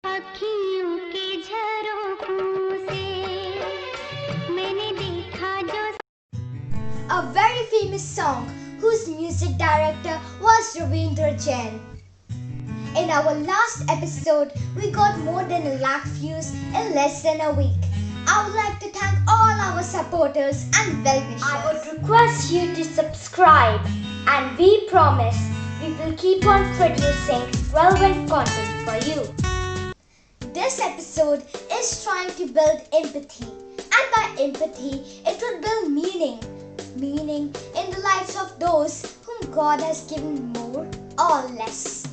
अखियों के झरोखों से मैंने देखा जो A very famous song whose music director was Ravindra Jain. In our last episode, we got more than 1 lakh views in less than a week. I would like to thank all our supporters and well-wishers. I would request you to subscribe, and we promise we will keep on producing relevant content for you. This episode is trying to build empathy, and by empathy, it would build meaning. Meaning in the lives of those whom God has given more or less.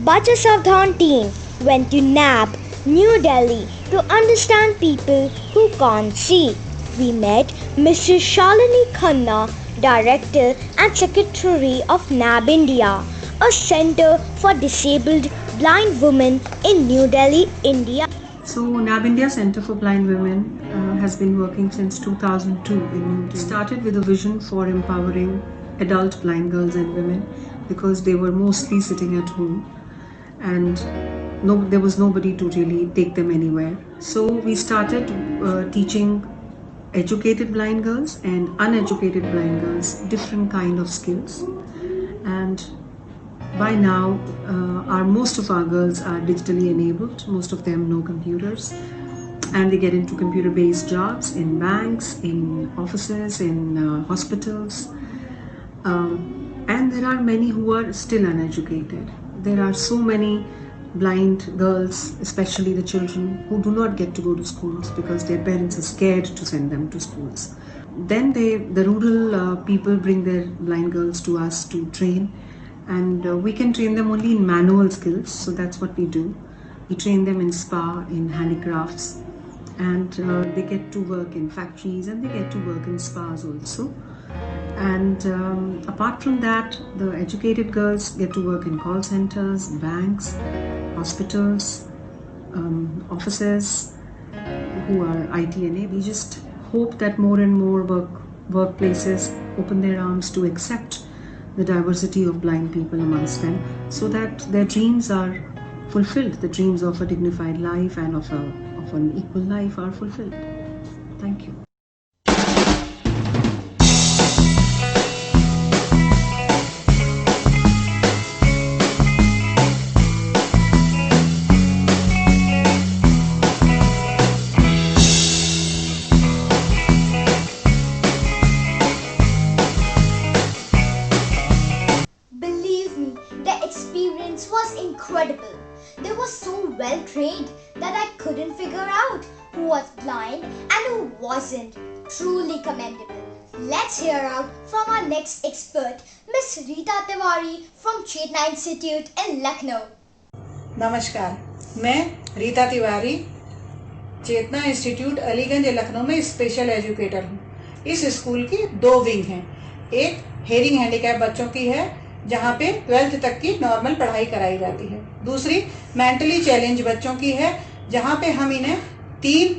Bachasavdhan team went to NAB, New Delhi to understand people who can't see. We met Mrs. Shalini Khanna, Director and Secretary of NAB India, a center for disabled blind women in New Delhi, India. So NAB India Center for Blind Women has been working since 2002 in New Delhi. Started with a vision for empowering adult blind girls and women because they were mostly sitting at home and there was nobody to really take them anywhere. So we started teaching educated blind girls and uneducated blind girls different kind of skills, and by now, most of our girls are digitally enabled. Most of them know computers, and they get into computer-based jobs in banks, in offices, in hospitals. And there are many who are still uneducated. There are so many blind girls, especially the children, who do not get to go to schools because their parents are scared to send them to schools. Then the rural people bring their blind girls to us to train. And we can train them only in manual skills, so that's what we do. We train them in spa, in handicrafts, and they get to work in factories and they get to work in spas also. And apart from that, the educated girls get to work in call centers, banks, hospitals, offices, who are IT enabled. We just hope that more and more workplaces open their arms to accept the diversity of blind people amongst them, so that their dreams are fulfilled. The dreams of a dignified life and of an equal life are fulfilled. Thank you. Incredible. They were so well trained that I couldn't figure out who was blind and who wasn't. Truly commendable. Let's hear out from our next expert, Miss Rita Tiwari from Chetna Institute in Lucknow. नमस्कार, मैं रीता तिवारी चेतना institute Aliganj Lucknow में special educator हूँ। इस school की 2 wing हैं। एक hearing handicap बच्चों की है, जहाँ पे 12th तक की नॉर्मल पढ़ाई कराई जाती है। दूसरी मेंटली चैलेंज बच्चों की है, जहाँ पे हम इन्हें 3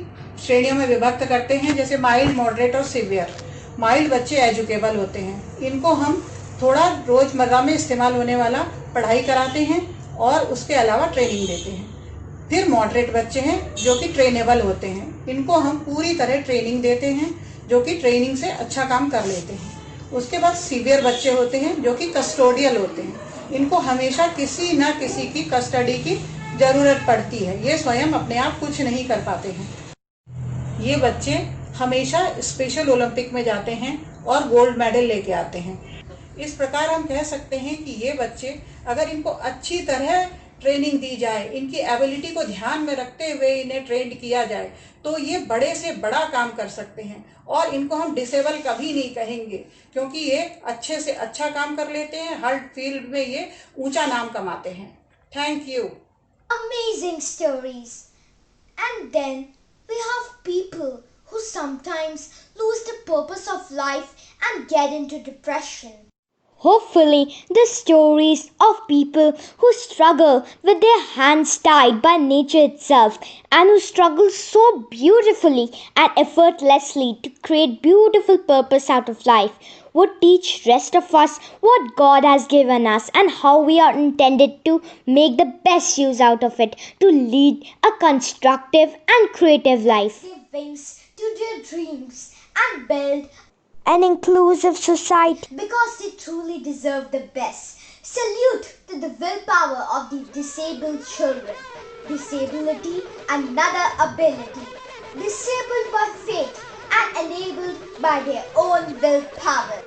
श्रेणियों में विभक्त करते हैं, जैसे माइल्ड, मॉडरेट और सीवियर। माइल्ड बच्चे एजुकेबल होते हैं, इनको हम थोड़ा रोजमर्रा में इस्तेमाल होने वाला पढ़ाई कराते हैं और उसके अलावा ट्रेनिंग देते हैं। फिर मॉडरेट बच्चे हैं जो कि ट्रेनेबल होते हैं, इनको हम पूरी तरह ट्रेनिंग देते हैं, जो कि ट्रेनिंग से अच्छा काम कर लेते हैं। उसके बाद सीवियर बच्चे होते हैं जो कि कस्टोडियल होते हैं, इनको हमेशा किसी न किसी की कस्टडी की ज़रूरत पड़ती है, ये स्वयं अपने आप कुछ नहीं कर पाते हैं। ये बच्चे हमेशा स्पेशल ओलंपिक में जाते हैं और गोल्ड मेडल लेके आते हैं। इस प्रकार हम कह सकते हैं कि ये बच्चे, अगर इनको अच्छी तरह ट्रेनिंग दी जाए, इनकी एबिलिटी को ध्यान में रखते हुए इन्हें ट्रेंड किया जाए, तो ये बड़े से बड़ा काम कर सकते हैं। और इनको हम डिसेबल कभी नहीं कहेंगे, क्योंकि ये अच्छे से अच्छा काम कर लेते हैं, हर फील्ड में ये ऊंचा नाम कमाते हैं। Thank you. Amazing stories. And then we have people who sometimes lose the purpose of life and get into depression. Hopefully, the stories of people who struggle with their hands tied by nature itself and who struggle so beautifully and effortlessly to create beautiful purpose out of life would teach rest of us what God has given us and how we are intended to make the best use out of it to lead a constructive and creative life. Give wings to their dreams and build an inclusive society because they truly deserve the best. Salute to the willpower of the disabled children. Disability, another ability. Disabled by fate and enabled by their own willpower.